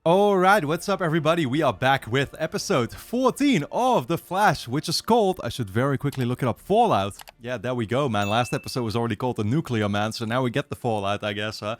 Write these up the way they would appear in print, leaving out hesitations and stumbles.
Alright, what's up everybody? We are back with episode 14 of The Flash, which is called, I should very quickly look it up, Fallout. Yeah, there we go, man. Last episode was already called The Nuclear Man, so now we get the Fallout, I guess, huh?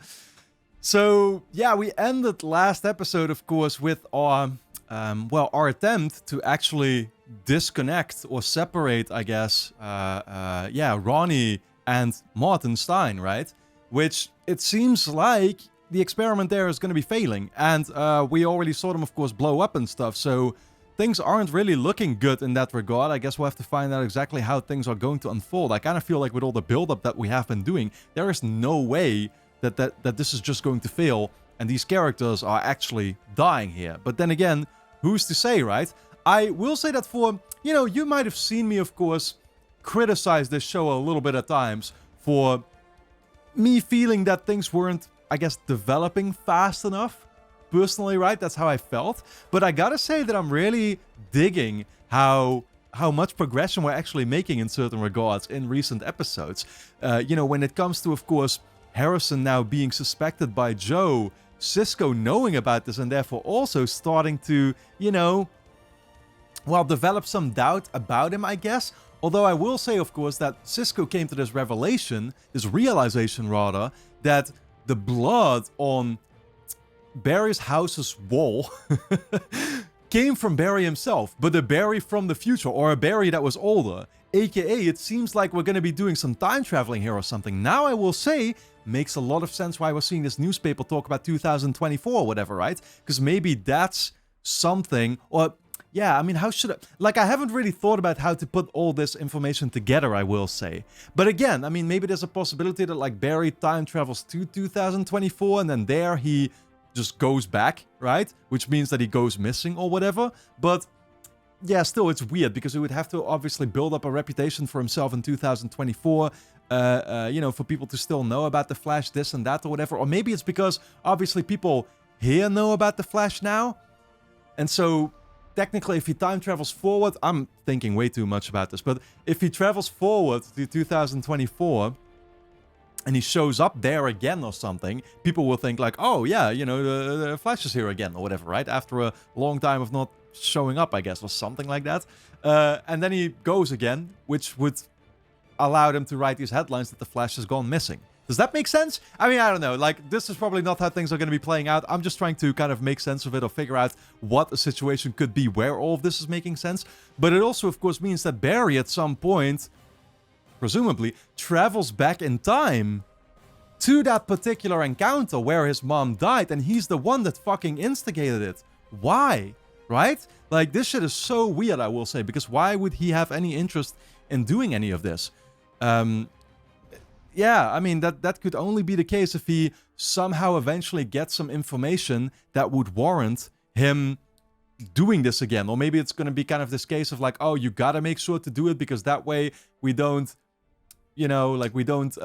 So, yeah, we ended last episode, of course, with our, our attempt to actually disconnect or separate, I guess, Ronnie and Martin Stein, right? Which, it seems like the experiment there is going to be failing, and we already saw them, of course, blow up and stuff, so things aren't really looking good in that regard. I guess we'll have to find out exactly how things are going to unfold. I kind of feel like with all the build-up that we have been doing, there is no way that this is just going to fail, and these characters are actually dying here. But then again, who's to say, right? I will say that for, you might have seen me, of course, criticize this show a little bit at times for me feeling that things weren't, I guess, developing fast enough, personally, right? That's how I felt. But I gotta say that I'm really digging how much progression we're actually making in certain regards in recent episodes. When it comes to, of course, Harrison now being suspected by Joe, Cisco knowing about this and therefore also starting to, develop some doubt about him, I guess. Although I will say, of course, that Cisco came to this realization, that the blood on Barry's house's wall came from Barry himself, but a Barry from the future, or a Barry that was older. AKA, it seems like we're going to be doing some time traveling here or something. Now, I will say, makes a lot of sense why we're seeing this newspaper talk about 2024 or whatever, right? Because maybe that's something, or... yeah, I mean, how should I... I haven't really thought about how to put all this information together, I will say. But again, I mean, maybe there's a possibility that, Barry time travels to 2024, and then there he just goes back, right? Which means that he goes missing or whatever. But, yeah, still, it's weird, because he would have to obviously build up a reputation for himself in 2024, for people to still know about the Flash, this and that or whatever. Or maybe it's because, obviously, people here know about the Flash now, and so... technically, if he time travels forward, I'm thinking way too much about this, but if he travels forward to 2024 and he shows up there again or something, people will think oh yeah, the Flash is here again or whatever, right? After a long time of not showing up, I guess, or something like that. And then he goes again, which would allow them to write these headlines that the Flash has gone missing. Does that make sense? I mean, I don't know. This is probably not how things are going to be playing out. I'm just trying to kind of make sense of it or figure out what a situation could be where all of this is making sense. But it also, of course, means that Barry at some point, presumably, travels back in time to that particular encounter where his mom died, and he's the one that fucking instigated it. Why? Right? This shit is so weird, I will say, because why would he have any interest in doing any of this? Yeah, I mean, that could only be the case if he somehow eventually gets some information that would warrant him doing this again. Or maybe it's going to be kind of this case of oh, you gotta make sure to do it because that way we don't, we don't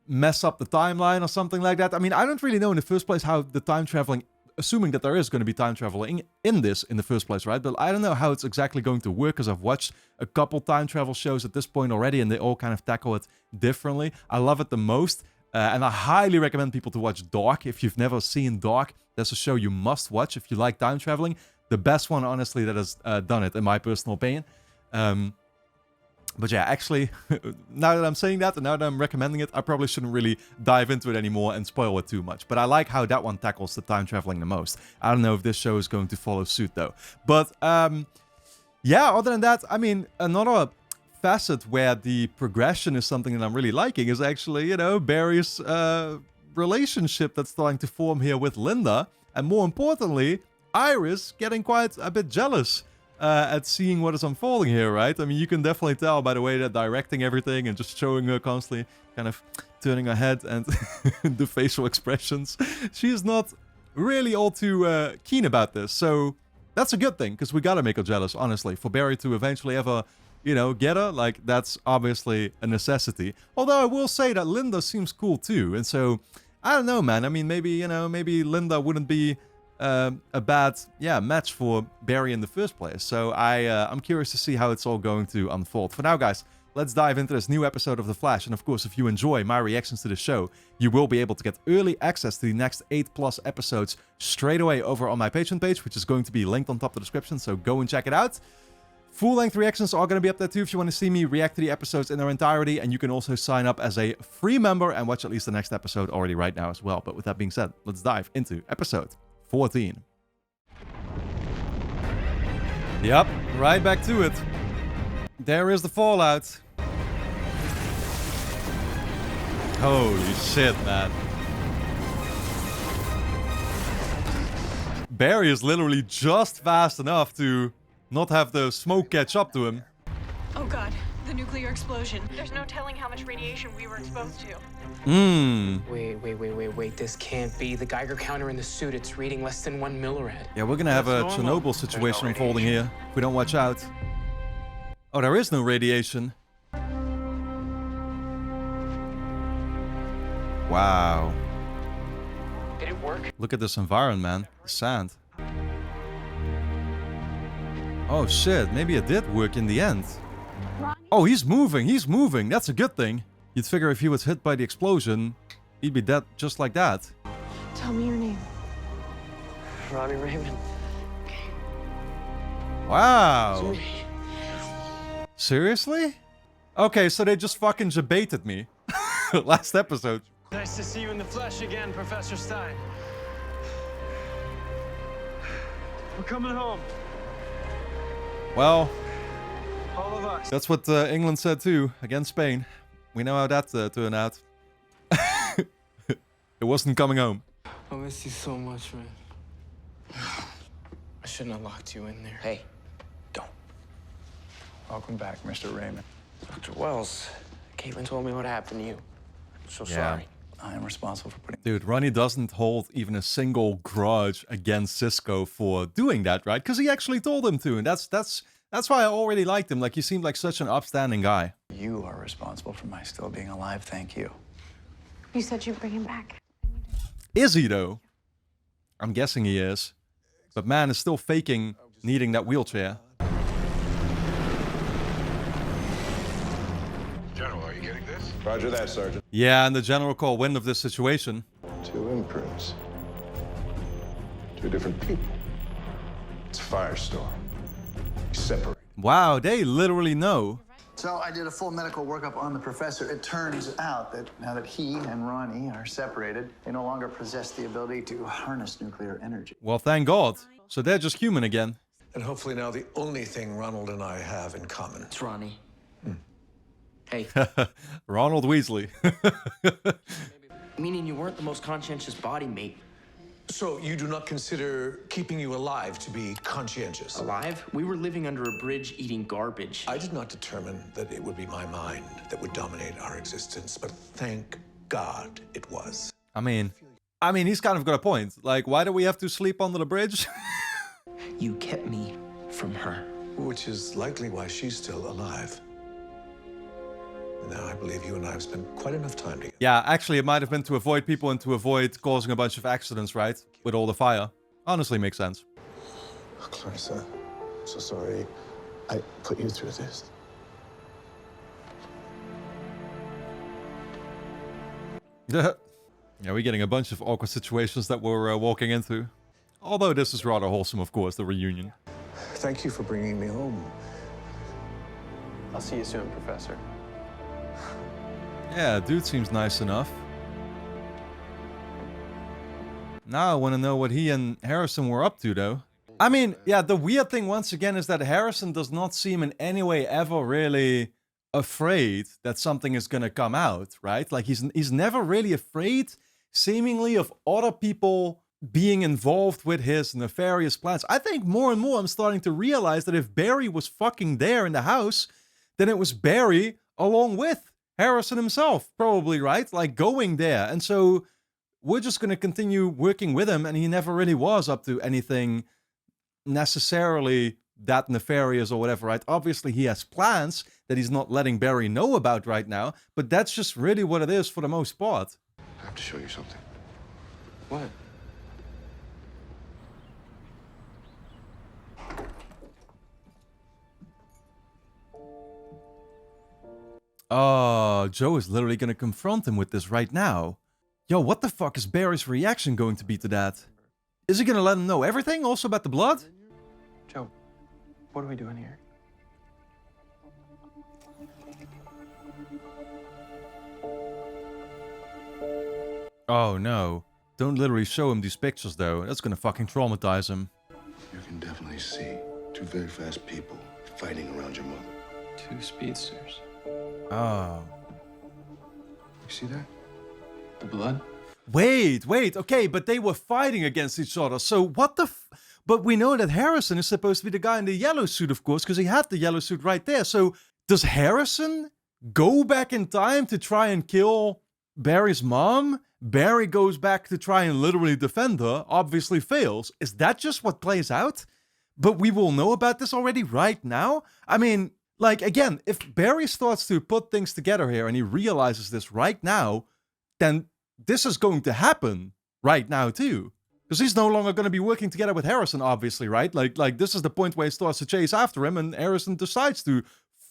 mess up the timeline or something like that. I mean, I don't really know in the first place how the time traveling, assuming that there is going to be time traveling in this in the first place, right? But I don't know how it's exactly going to work, because I've watched a couple time travel shows at this point already, and they all kind of tackle it differently. I love it the most, and I highly recommend people to watch Dark. If you've never seen Dark, that's a show you must watch if you like time traveling. The best one, honestly, that has done it, in my personal opinion. But yeah, actually, now that I'm saying that, and now that I'm recommending it, I probably shouldn't really dive into it anymore and spoil it too much. But I like how that one tackles the time traveling the most. I don't know if this show is going to follow suit, though. But, yeah, other than that, I mean, another facet where the progression is something that I'm really liking is actually, Barry's relationship that's starting to form here with Linda. And more importantly, Iris getting quite a bit jealous at seeing what is unfolding here, right? I mean, you can definitely tell by the way they're directing everything and just showing her constantly kind of turning her head and the facial expressions. She is not really all too keen about this, so that's a good thing, because we gotta make her jealous, honestly. For Barry to eventually ever, get her, that's obviously a necessity. Although I will say that Linda seems cool too, and so, I don't know, man. I mean, maybe, maybe Linda wouldn't be a bad match for Barry in the first place. So I'm curious to see how it's all going to unfold. For now, guys, let's dive into this new episode of The Flash. And of course, if you enjoy my reactions to the show, you will be able to get early access to the next 8+ episodes straight away over on my Patreon page, which is going to be linked on top of the description, so go and check it out. Full-length reactions are going to be up there too if you want to see me react to the episodes in their entirety, and you can also sign up as a free member and watch at least the next episode already right now as well. But with that being said, let's dive into episode 14. Yep, right back to it. There is the fallout. Holy shit, man. Barry is literally just fast enough to not have the smoke catch up to him. Oh god, the nuclear explosion. There's no telling how much radiation we were exposed to. Wait, this can't be. The Geiger counter in the suit, it's reading less than 1 millirad. Yeah, we're gonna have a Chernobyl situation unfolding here if we don't watch out. Oh, there is no radiation. Wow. Did it work? Look at this environment, man. The sand. Oh shit, maybe it did work in the end. Oh, he's moving, that's a good thing. You'd figure if he was hit by the explosion, he'd be dead just like that. Tell me your name. Ronnie Raymond. Wow. Seriously? Okay, so they just fucking debated me. Last episode. Nice to see you in the flesh again, Professor Stein. We're coming home. Well, All of us. that's what England said too, against Spain. We know how that turned out. It wasn't coming home. I miss you so much, man. I shouldn't have locked you in there. Hey, don't. Welcome back, Mr. Raymond. Dr. Wells, Caitlin told me what happened to you. I'm so Yeah. sorry. I am responsible for putting... Dude, Ronnie doesn't hold even a single grudge against Cisco for doing that, right? Because he actually told him to, and that's why I already liked him. Like, he seemed like such an upstanding guy. You are responsible for my still being alive, thank you. You said you'd bring him back. Is he, though? I'm guessing he is. But man is still faking needing that wheelchair. General, are you getting this? Roger that, Sergeant. Yeah, and the general caught wind of this situation. 2 imprints. 2 different people. It's a firestorm. Separate. Wow, they literally know. So I did a full medical workup on the professor. It turns out that now that he and Ronnie are separated, they no longer possess the ability to harness nuclear energy. Well, thank God. So they're just human again. And hopefully now the only thing Ronald and I have in common. It's Ronnie. Hey, Ronald Weasley. meaning you weren't the most conscientious body mate. So you do not consider keeping you alive to be conscientious? Alive? We were living under a bridge eating garbage. I did not determine that it would be my mind that would dominate our existence, but thank God it was. I mean, he's kind of got a point. Like, why do we have to sleep under the bridge? You kept me from her. Which is likely why she's still alive. Now I believe you and I have spent quite enough time together. Yeah, actually, it might have been to avoid people and to avoid causing a bunch of accidents, right? With all the fire. Honestly, makes sense. Clarissa, I'm so sorry I put you through this. Yeah, we're getting a bunch of awkward situations that we're walking into. Although this is rather wholesome, of course, the reunion. Thank you for bringing me home. I'll see you soon, Professor. Yeah, dude seems nice enough. Now I want to know what he and Harrison were up to, though. I mean, yeah, the weird thing once again is that Harrison does not seem in any way ever really afraid that something is gonna come out, right? Like, he's never really afraid, seemingly, of other people being involved with his nefarious plans. I think more and more I'm starting to realize that if Barry was fucking there in the house, then it was Barry along with Harrison himself, probably, right? Like, going there. And so we're just going to continue working with him, and he never really was up to anything necessarily that nefarious or whatever, right? Obviously, he has plans that he's not letting Barry know about right now, but that's just really what it is for the most part. I have to show you something. What? Oh, Joe is literally gonna confront him with this right now. Yo, what the fuck is Barry's reaction going to be to that? Is he gonna let him know everything, also about the blood? Joe, what are we doing here? Oh no. Don't literally show him these pictures though. That's gonna fucking traumatize him. You can definitely see two very fast people fighting around your mother. Two speedsters. Oh. You see that? The blood? Wait, okay, but they were fighting against each other, so what the But we know that Harrison is supposed to be the guy in the yellow suit, of course, because he had the yellow suit right there. So does Harrison go back in time to try and kill Barry's mom? Barry goes back to try and literally defend her, obviously fails. Is that just what plays out? But we will know about this already right now? I mean, like, again, if Barry starts to put things together here and he realizes this right now, then this is going to happen right now too. Because he's no longer going to be working together with Harrison, obviously, right? Like this is the point where he starts to chase after him and Harrison decides to,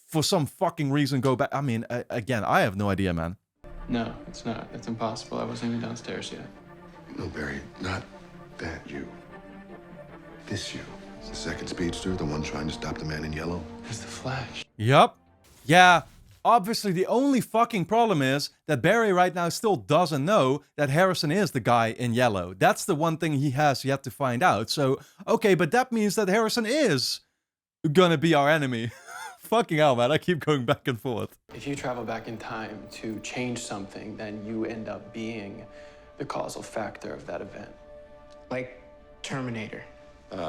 for some fucking reason, go back. I mean, again, I have no idea, man. No, it's not. It's impossible. I wasn't even downstairs yet. No, Barry, not that you. This you. The second speedster, the one trying to stop the man in yellow. It's the Flash. Yup. Yeah. Obviously, the only fucking problem is that Barry right now still doesn't know that Harrison is the guy in yellow. That's the one thing he has yet to find out. So, okay, but that means that Harrison is gonna be our enemy. Fucking hell, man. I keep going back and forth. If you travel back in time to change something, then you end up being the causal factor of that event. Like Terminator.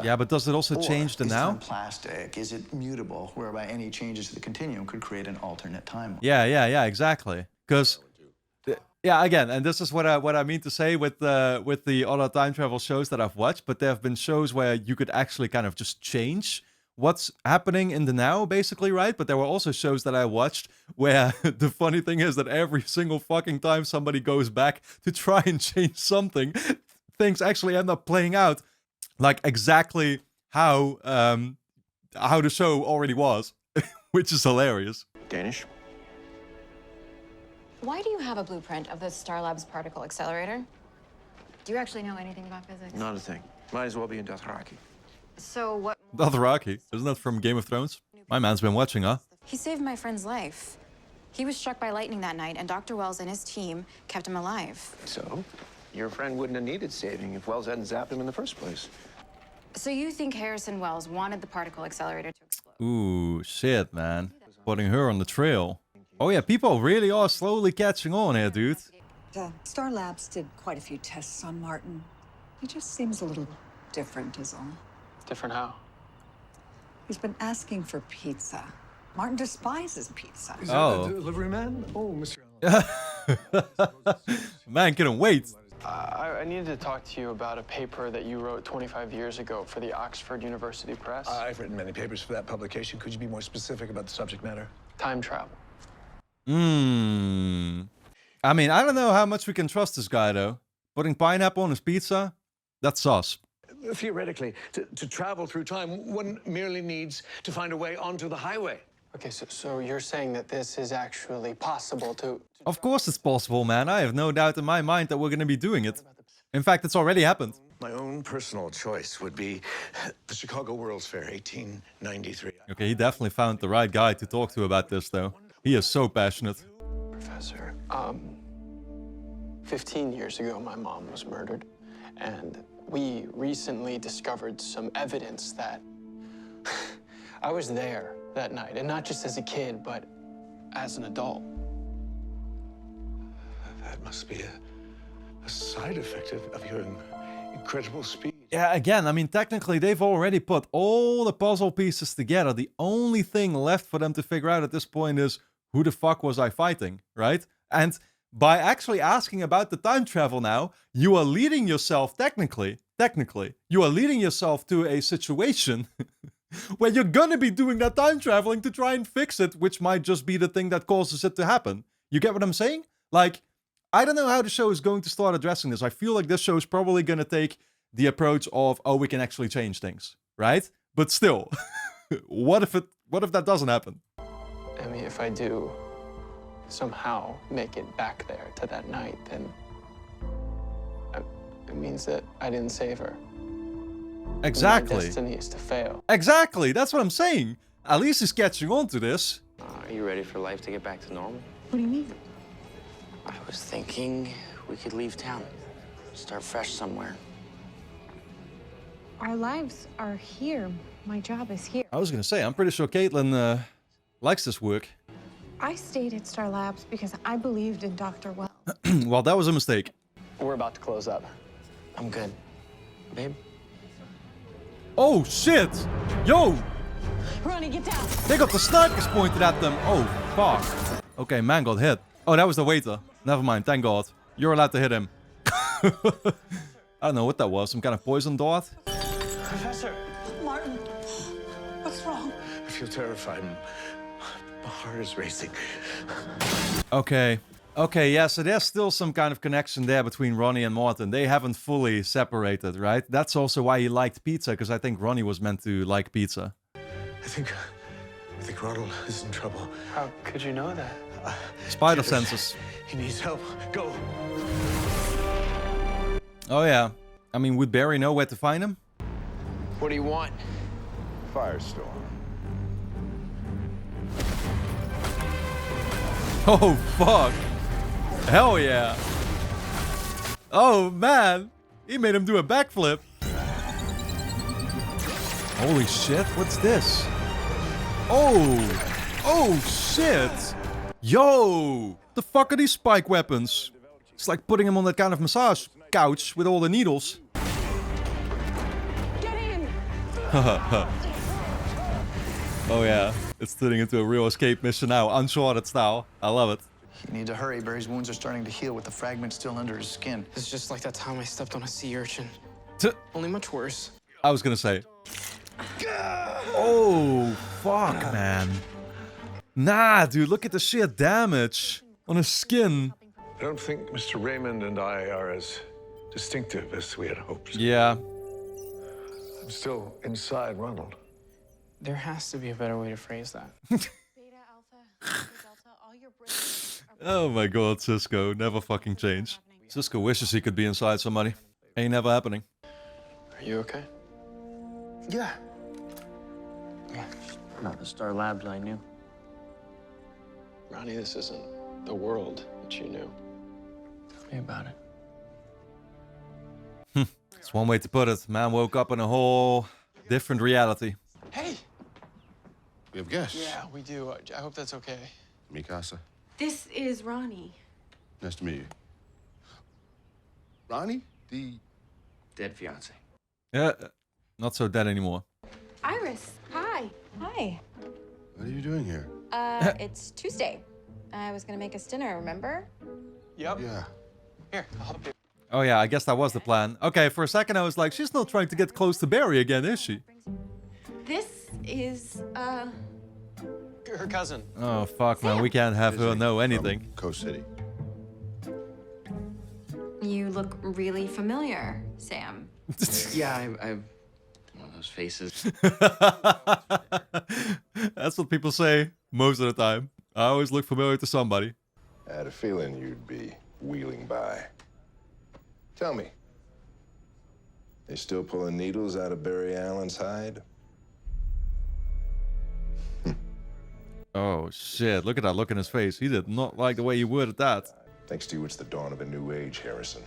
Yeah, but does it also change the is now? time plastic? Is it mutable, whereby any changes to the continuum could create an alternate timeline? Yeah, exactly. Because, yeah, again, and this is what I mean to say with the other time travel shows that I've watched, but there have been shows where you could actually kind of just change what's happening in the now, basically, right? But there were also shows that I watched where the funny thing is that every single fucking time somebody goes back to try and change something, things actually end up playing out like exactly how the show already was, which is hilarious. Danish? Why do you have a blueprint of the Star Labs particle accelerator? Do you actually know anything about physics? Not a thing. Might as well be in Dothraki. So what? Dothraki, isn't that from Game of Thrones? My man's been watching, huh? He saved my friend's life. He was struck by lightning that night, and Dr. Wells and his team kept him alive. So? Your friend wouldn't have needed saving if Wells hadn't zapped him in the first place. So you think Harrison Wells wanted the particle accelerator to explode? Ooh, shit, man. Putting her on the trail. Oh yeah, people really are slowly catching on here, dude. Star Labs did quite a few tests on Martin. He just seems a little different is all. Different how? He's been asking for pizza. Martin despises pizza. Is that the delivery man? Oh, Mr. Man couldn't wait. I needed to talk to you about a paper that you wrote 25 years ago for the Oxford University Press. I've written many papers for that publication. Could you be more specific about the subject matter? Time travel. I mean, I don't know how much we can trust this guy, though. Putting pineapple on his pizza? That's sus. Theoretically, to travel through time, one merely needs to find a way onto the highway. Okay, so you're saying that this is actually possible to... Of course it's possible, man. I have no doubt in my mind that we're going to be doing it. In fact, it's already happened. My own personal choice would be the Chicago World's Fair, 1893. Okay, he definitely found the right guy to talk to about this, though. He is so passionate. Professor, 15 years ago, my mom was murdered, and we recently discovered some evidence that I was there that night, and not just as a kid, but as an adult. That must be a side effect of your incredible speed. Yeah, again, I mean, technically, they've already put all the puzzle pieces together. The only thing left for them to figure out at this point is, who the fuck was I fighting, right? And by actually asking about the time travel now, you are leading yourself, technically, you are leading yourself to a situation where you're gonna be doing that time traveling to try and fix it, which might just be the thing that causes it to happen. You get what I'm saying? Like, I don't know how the show is going to start addressing this. I feel like this show is probably gonna take the approach of, oh, we can actually change things, right? But still, what if that doesn't happen? I mean, if I do, somehow make it back there to that night, then it means that I didn't save her. Exactly. My destiny is to fail. Exactly, that's what I'm saying. At least he's catching on to this. Are you ready for life to get back to normal? What do you mean? I was thinking we could leave town. Start fresh somewhere. Our lives are here. My job is here. I was gonna say, I'm pretty sure Caitlin likes this work. I stayed at Star Labs because I believed in Dr. Wells. Well, that was a mistake. We're about to close up. I'm good. Babe? Oh, shit! Yo! Ronnie, get down! They got the snipers pointed at them. Oh, fuck. Okay, man got hit. Oh, that was the waiter. Never mind, thank God. You're allowed to hit him. I don't know what that was. Some kind of poison dart? Professor! Martin, what's wrong? I feel terrified. My heart is racing. Okay. Okay, yeah, so there's still some kind of connection there between Ronnie and Martin. They haven't fully separated, right? That's also why he liked pizza, because I think Ronnie was meant to like pizza. I think Ronald is in trouble. How could you know that? Spider senses. He needs help. Go. Oh yeah. I mean, would Barry know where to find him? What do you want? Firestorm. Oh, fuck. Hell yeah. Oh, man. He made him do a backflip. Holy shit, what's this? Oh. Oh, shit. Yo. The fuck are these spike weapons? It's like putting him on that kind of massage couch with all the needles. Get in! Oh yeah, it's turning into a real escape mission now, Uncharted style. I love it. You need to hurry. Barry's wounds are starting to heal with the fragments still under his skin. It's just like that time I stepped on a sea urchin. T Only much worse. I was gonna say. Oh, fuck, man. Nah, dude, look at the sheer damage on his skin. I don't think Mr. Raymond and I are as distinctive as we had hoped. Yeah. I'm still inside Ronald. There has to be a better way to phrase that. Beta, Alpha, Delta, all your brains are... Oh my god, Cisco, never fucking change. Cisco wishes he could be inside somebody. Ain't never happening. Are you okay? Yeah. Yeah. Not the Star Labs I knew. Ronnie, this isn't the world that you knew. Tell me about it. It's one way to put it. Man woke up in a whole different reality. Hey! We have guests. Yeah, we do. I hope that's okay. Mikasa. This is Ronnie. Nice to meet you. Ronnie? The... Dead fiance. Yeah, not so dead anymore. Iris, hi. Hi. What are you doing here? It's Tuesday. I was gonna make us dinner, remember? Yep. Yeah. Here, I'll help you. Oh yeah, I guess that was the plan. Okay, for a second I was like, she's not trying to get close to Barry again, is she? This is, Her cousin. Oh fuck, man, we can't have her know anything. Coast City. You look really familiar, Sam. Yeah, I've one of those faces. That's what people say most of the time. I always look familiar to somebody. I had a feeling you'd be wheeling by. Tell me, they still pulling needles out of Barry Allen's hide? Oh shit, look at that look in his face. He did not like the way you worded that. Thanks to you, it's the dawn of a new age, Harrison.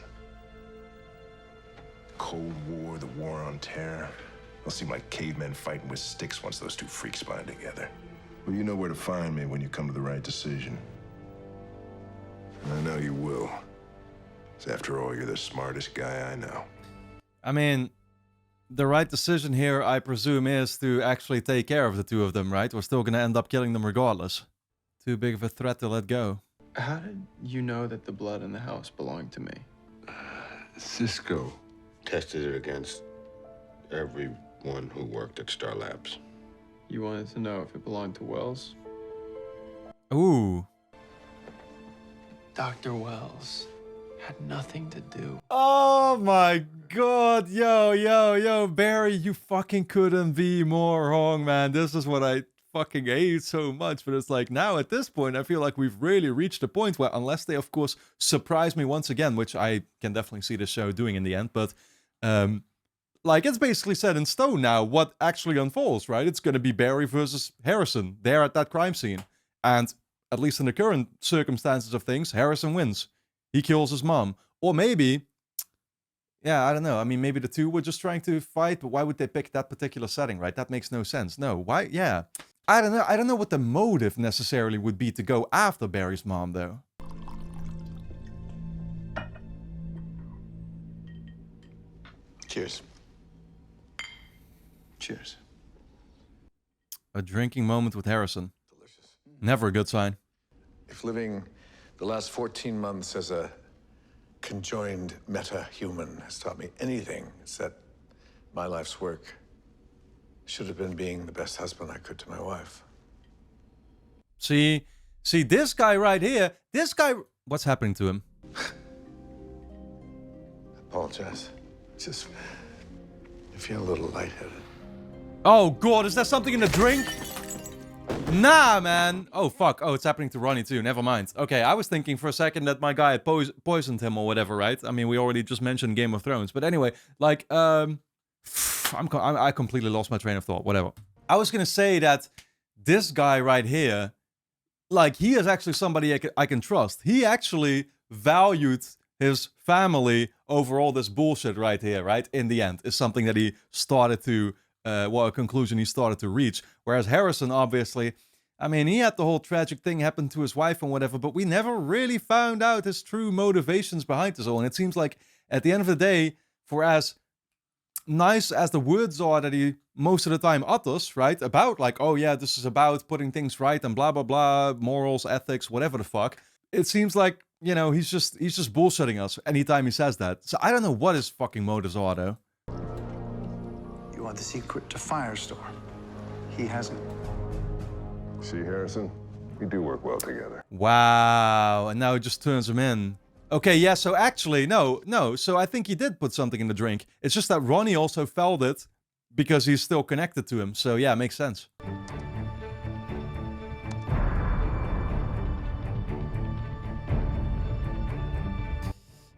Cold War, the war on terror. It'll seem like cavemen fighting with sticks once those two freaks bind together. Well, you know where to find me when you come to the right decision. And I know you will. 'Cause after all, you're the smartest guy I know. I mean, the right decision here, I presume, is to actually take care of the two of them, right? We're still gonna end up killing them regardless. Too big of a threat to let go. How did you know that the blood in the house belonged to me? Cisco tested it against everyone who worked at Star Labs. You wanted to know if it belonged to Wells? Ooh. Dr. Wells had nothing to do. Oh my god, yo, Barry, you fucking couldn't be more wrong, man. This is what I fucking hate it so much. But it's like, now at this point, I feel like we've really reached a point where, unless they, of course, surprise me once again, which I can definitely see the show doing in the end, but like, it's basically set in stone now what actually unfolds, right? It's going to be Barry versus Harrison there at that crime scene. And at least in the current circumstances of things, Harrison wins. He kills his mom. Or maybe, yeah, I don't know. I mean, maybe the two were just trying to fight, but why would they pick that particular setting, right? That makes no sense. No, why? Yeah. I don't know. I don't know what the motive necessarily would be to go after Barry's mom, though. Cheers. Cheers. A drinking moment with Harrison. Delicious. Never a good sign. If living the last 14 months as a conjoined meta-human has taught me anything, it's that my life's work should have been being the best husband I could to my wife. See, this guy right here, this guy, what's happening to him? Apologize. Just, I feel a little lightheaded. Oh god, is there something in the drink? Nah, man. Oh, fuck. Oh, it's happening to Ronnie too. Never mind. Okay, I was thinking for a second that my guy had poisoned him or whatever, right? I mean, we already just mentioned Game of Thrones. But anyway, like, I completely lost my train of thought. Whatever. I was gonna say that this guy right here, like, he is actually somebody I can trust. He actually valued his family over all this bullshit right here, right? In the end, is something that he started to... a conclusion he started to reach. Whereas Harrison, obviously, I mean, he had the whole tragic thing happen to his wife and whatever, but we never really found out his true motivations behind this all. And it seems like, at the end of the day, for as nice as the words are that he most of the time utters, right, about like, oh yeah, this is about putting things right and blah, blah, blah, morals, ethics, whatever the fuck, it seems like, you know, he's just bullshitting us anytime he says that. So I don't know what his fucking motives are, though. You want the secret to Firestorm. He hasn't. See, Harrison? We do work well together. Wow, and now it just turns him in. Okay, yeah, so actually, no, so I think he did put something in the drink. It's just that Ronnie also felt it because he's still connected to him. So yeah, makes sense.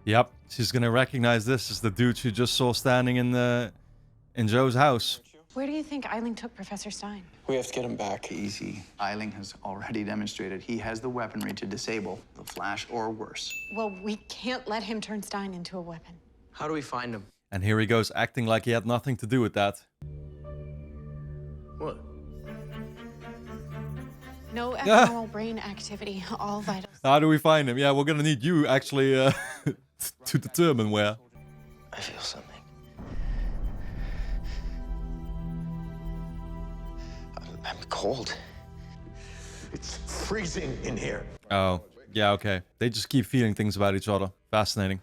Yep, she's gonna recognize this as the dude she just saw standing in Joe's house. Where do you think Eiling took Professor Stein? We have to get him back. Easy. Eiling has already demonstrated he has the weaponry to disable the Flash or worse. Well, we can't let him turn Stein into a weapon. How do we find him? And here he goes acting like he had nothing to do with that. What? No abnormal brain activity, all vitals. How do we find him? Yeah, we're gonna need you actually to determine where. I feel something. I'm cold. It's freezing in here. Oh, yeah, okay. They just keep feeling things about each other. Fascinating.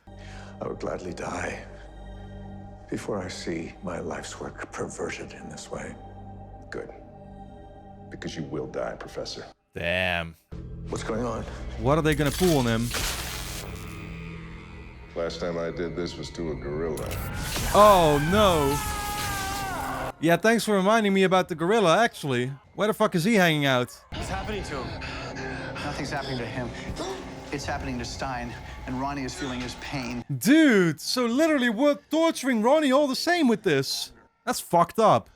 I would gladly die before I see my life's work perverted in this way. Good. Because you will die, Professor. Damn. What's going on? What are they gonna pull on him? Last time I did this was to a gorilla. Oh, no. Yeah, thanks for reminding me about the gorilla, actually. Where the fuck is he hanging out? What's happening to him? Nothing's happening to him. It's happening to Stein, and Ronnie is feeling his pain. Dude, so literally we're torturing Ronnie all the same with this. That's fucked up.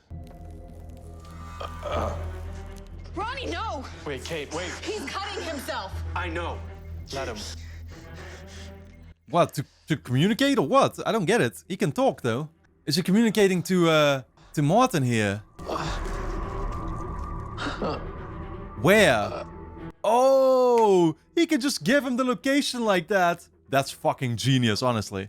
Ronnie, no! Wait, Kate, wait. He's cutting himself. I know. Let him. What, to communicate or what? I don't get it. He can talk, though. Is he communicating to Martin here? Where? Oh, he can just give him the location like that. That's fucking genius, honestly.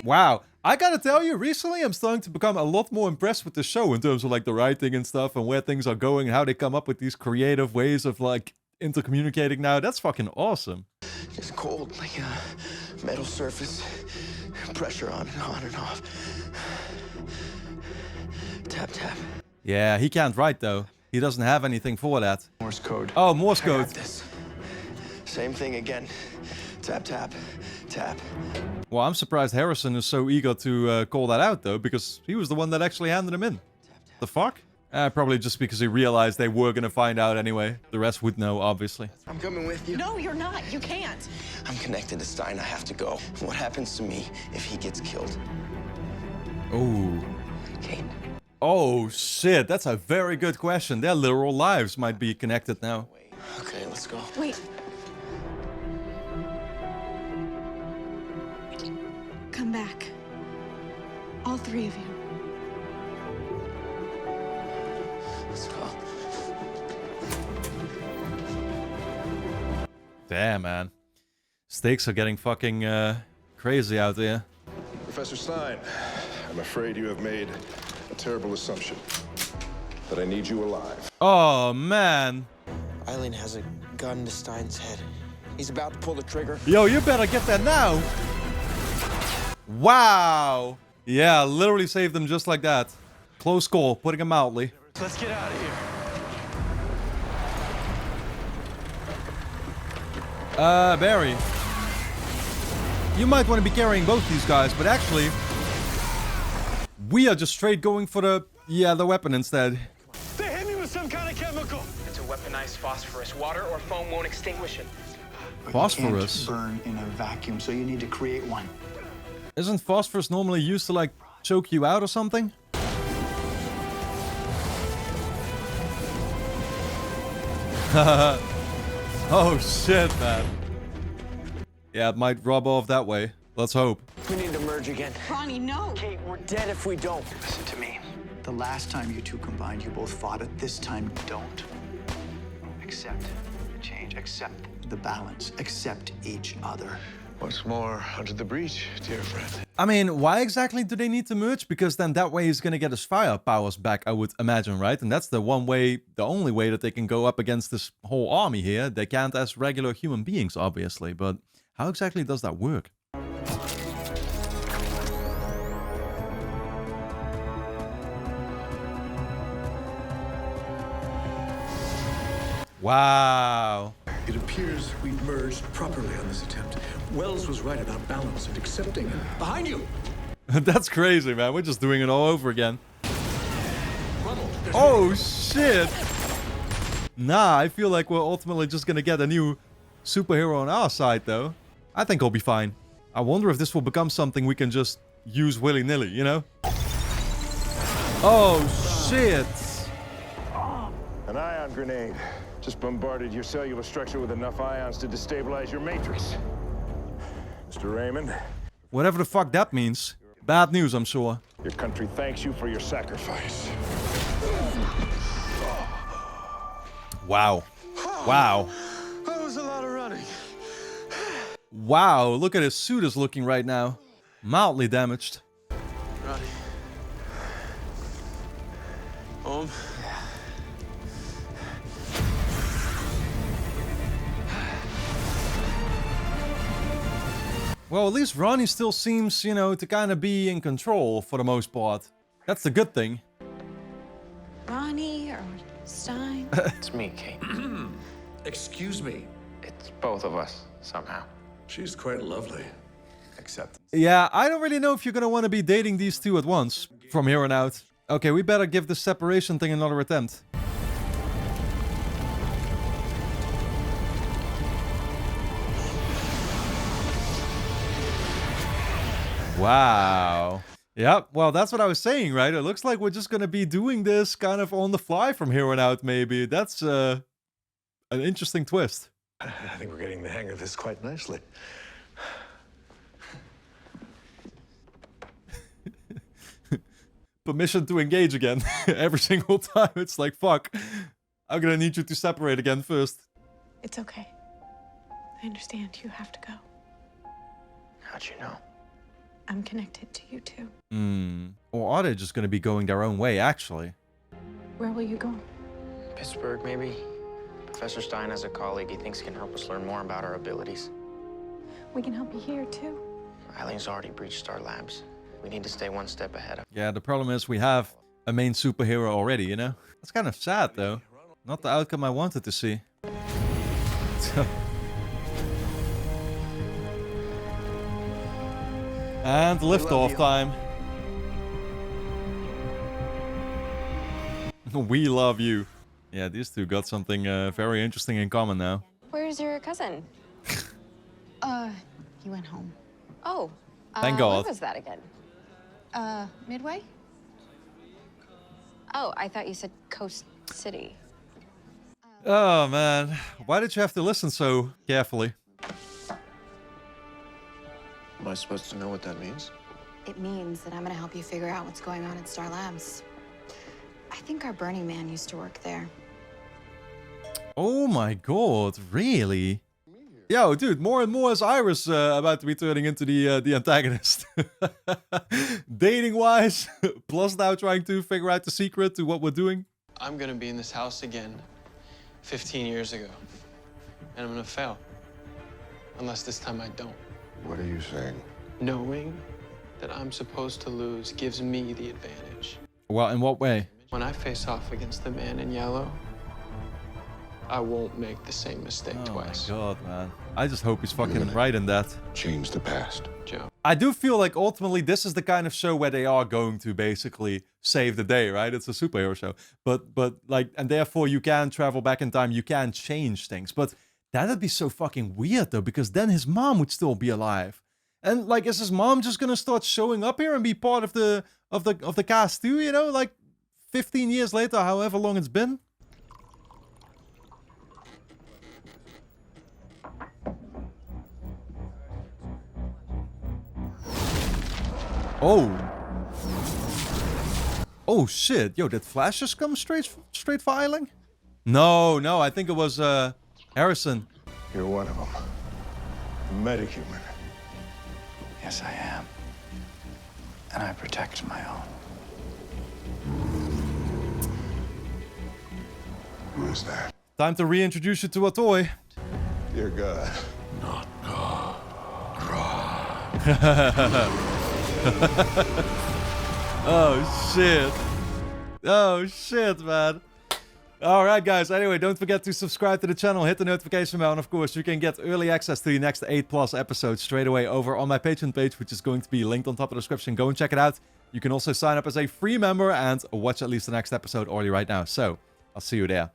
Wow. I gotta tell you, recently I'm starting to become a lot more impressed with the show in terms of like the writing and stuff and where things are going and how they come up with these creative ways of like intercommunicating now. That's fucking awesome. It's cold, like a metal surface. Pressure on and off. Tap, tap. Yeah, he can't write though. He doesn't have anything for that. Morse code. Oh, Morse I code. got this. Same thing again. Tap, tap, tap. Well, I'm surprised Harrison is so eager to call that out, though, because he was the one that actually handed him in. The fuck? Probably just because he realized they were gonna find out anyway. The rest would know, obviously. I'm coming with you. No, you're not. You can't. I'm connected to Stein. I have to go. What happens to me if he gets killed? Oh. Kate. Oh, shit. That's a very good question. Their literal lives might be connected now. Okay, let's go. Wait. Come back. All three of you. Let's go. Damn, man. Stakes are getting fucking crazy out there. Professor Stein, I'm afraid you have made a terrible assumption. That I need you alive. Oh, man. Eileen has a gun to Stein's head. He's about to pull the trigger. Yo, you better get that now. Wow. Yeah, literally saved them just like that. Close call, putting it mildly. Let's get out of here. Barry. You might want to be carrying both these guys, but actually, we are just straight going for the weapon instead. They hit me with some kind of chemical. It's a weaponized phosphorus. Water or foam won't extinguish it. Phosphorus? You can't burn in a vacuum, so you need to create one. Isn't phosphorus normally used to, like, choke you out or something? Oh, shit, man. Yeah, it might rub off that way. Let's hope. We need to merge again. Ronnie, no. Kate, we're dead if we don't. Listen to me. The last time you two combined, you both fought it. This time, don't. Accept the change. Accept the balance. Accept each other. Once more, under the breach, dear friend. I mean, why exactly do they need to merge? Because then that way he's gonna get his fire powers back, I would imagine, right? And that's the only way that they can go up against this whole army here. They can't as regular human beings, obviously, but how exactly does that work? Wow. It appears we've merged properly on this attempt. Wells was right about balance and accepting. Behind you! That's crazy, man. We're just doing it all over again. Ronald, Oh, shit! Nah, I feel like we're ultimately just gonna get a new superhero on our side, though. I think I'll be fine. I wonder if this will become something we can just use willy-nilly, you know? Oh, shit! An ion grenade. Just bombarded your cellular structure with enough ions to destabilize your matrix. Mr. Raymond. Whatever the fuck that means. Bad news, I'm sure. Your country thanks you for your sacrifice. Wow. Wow. That was a lot of running. Wow, look at his suit is looking right now. Mildly damaged. Ronnie. Home. Well, at least Ronnie still seems, you know, to kind of be in control for the most part. That's the good thing. Ronnie or Stein? It's me, Kate. excuse me. It's both of us, somehow. She's quite lovely. Accept. Yeah, I don't really know if you're gonna want to be dating these two at once from here on out. Okay, we better give this separation thing another attempt. Wow. Yep, well, that's what I was saying, right? It looks like we're just gonna be doing this kind of on the fly from here on out, maybe. That's an interesting twist. I think we're getting the hang of this quite nicely. Permission to engage again. Every single time. It's like, fuck. I'm gonna need you to separate again first. It's okay. I understand. You have to go. How'd you know? I'm connected to you too. Or are they just gonna be going their own way, actually? Where will you go? Pittsburgh, maybe? Professor Stein has a colleague he thinks can help us learn more about our abilities. We can help you here too. Eileen's already breached Star Labs. We need to stay one step ahead of. Yeah, the problem is we have a main superhero already, you know? That's kind of sad, though. Not the outcome I wanted to see. And liftoff time. We love you. Yeah, these two got something very interesting in common now. Where's your cousin? He went home. Oh. Thank God. Where was that again? Midway? Oh, I thought you said Coast City. Oh, man. Why did you have to listen so carefully? Am I supposed to know what that means? It means that I'm gonna help you figure out what's going on at Star Labs. I think our Burning Man used to work there. Oh my God, really? Yo, dude, more and more is Iris about to be turning into the antagonist. Dating-wise, plus now trying to figure out the secret to what we're doing. I'm gonna be in this house again 15 years ago, and I'm gonna fail. Unless this time I don't. What are you saying? Knowing that I'm supposed to lose gives me the advantage. Well, in what way? When I face off against the man in yellow, I won't make the same mistake twice. Oh my God, man. I just hope he's fucking right in that. Change the past. Joe. I do feel like ultimately this is the kind of show where they are going to basically save the day, right? It's a superhero show. But like, and therefore you can travel back in time, you can change things. But that'd be so fucking weird though, because then his mom would still be alive. And like, is his mom just gonna start showing up here and be part of the cast too, you know? Like 15 years later, however long it's been? Oh. Oh shit. Yo, did Flash just come straight filing? No, I think it was Harrison. You're one of them. Metahuman. Yes, I am. And I protect my own. Who is that? Time to reintroduce you to a toy. Dear God. Not God. Oh shit. Oh shit, man. Alright guys, anyway, don't forget to subscribe to the channel, hit the notification bell, and of course you can get early access to the next 8+ episodes straight away over on my Patreon page, which is going to be linked on top of the description. Go and check it out. You can also sign up as a free member and watch at least the next episode already right now. So, I'll see you there.